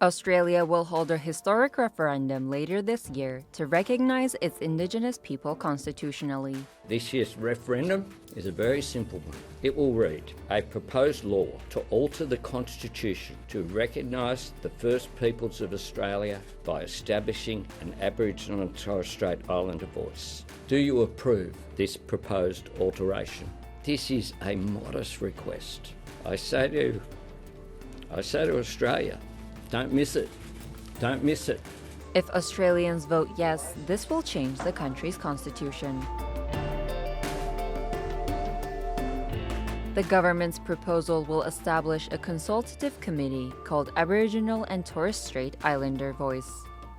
Australia will hold a historic referendum later this year to recognise its Indigenous people constitutionally. This year's referendum is a very simple one. It will read, a proposed law to alter the Constitution to recognise the First Peoples of Australia by establishing an Aboriginal and Torres Strait Islander voice. Do you approve this proposed alteration? This is a modest request. I say to Australia, don't miss it. Don't miss it. If Australians vote yes, this will change the country's constitution. The government's proposal will establish a consultative committee called Aboriginal and Torres Strait Islander Voice,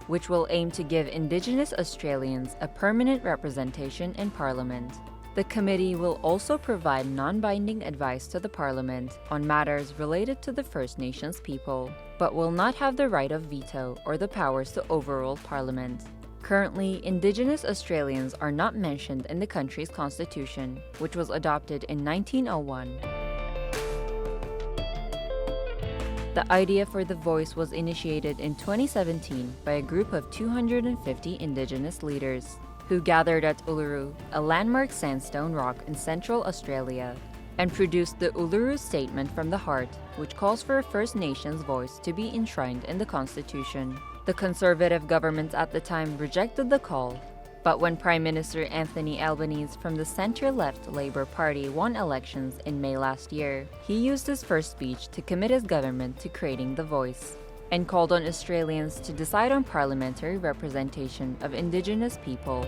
which will aim to give Indigenous Australians a permanent representation in Parliament. The committee will also provide non-binding advice to the Parliament on matters related to the First Nations people, but will not have the right of veto or the powers to overrule Parliament. Currently, Indigenous Australians are not mentioned in the country's constitution, which was adopted in 1901. The idea for the voice was initiated in 2017 by a group of 250 Indigenous leaders, who gathered at Uluru, a landmark sandstone rock in Central Australia, and produced the Uluru Statement from the Heart, which calls for a First Nations voice to be enshrined in the Constitution. The Conservative government at the time rejected the call, but when Prime Minister Anthony Albanese from the centre-left Labour Party won elections in May last year, he used his first speech to commit his government to creating the voice, and called on Australians to decide on parliamentary representation of Indigenous people.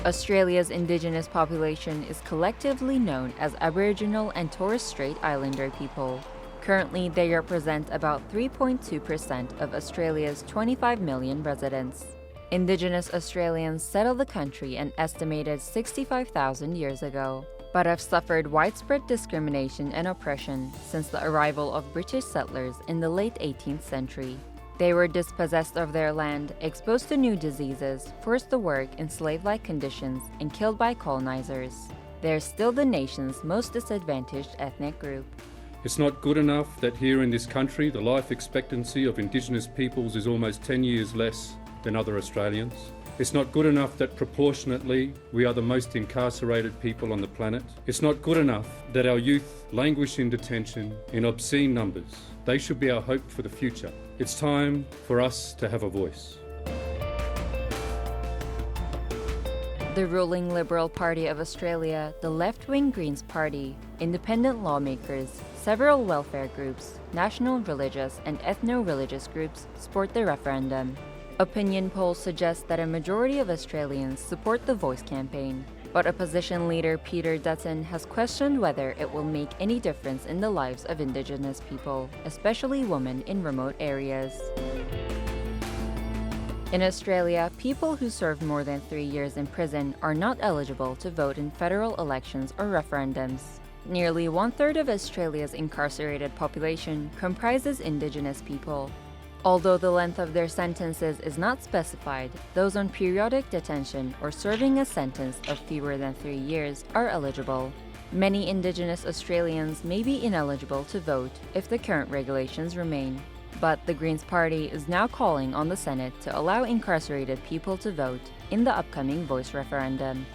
Australia's Indigenous population is collectively known as Aboriginal and Torres Strait Islander people. Currently, they represent about 3.2% of Australia's 25 million residents. Indigenous Australians settled the country an estimated 65,000 years ago, but have suffered widespread discrimination and oppression since the arrival of British settlers in the late 18th century. They were dispossessed of their land, exposed to new diseases, forced to work in slave-like conditions, and killed by colonizers. They are still the nation's most disadvantaged ethnic group. It's not good enough that here in this country the life expectancy of Indigenous peoples is almost 10 years less than other Australians. It's not good enough that proportionately we are the most incarcerated people on the planet. It's not good enough that our youth languish in detention in obscene numbers. They should be our hope for the future. It's time for us to have a voice. The ruling Liberal Party of Australia, the left-wing Greens Party, independent lawmakers, several welfare groups, national religious and ethno-religious groups support the referendum. Opinion polls suggest that a majority of Australians support the Voice campaign, but opposition leader Peter Dutton has questioned whether it will make any difference in the lives of Indigenous people, especially women in remote areas. In Australia, people who served more than 3 years in prison are not eligible to vote in federal elections or referendums. Nearly one-third of Australia's incarcerated population comprises Indigenous people. Although the length of their sentences is not specified, those on periodic detention or serving a sentence of fewer than 3 years are eligible. Many Indigenous Australians may be ineligible to vote if the current regulations remain, but the Greens Party is now calling on the Senate to allow incarcerated people to vote in the upcoming Voice referendum.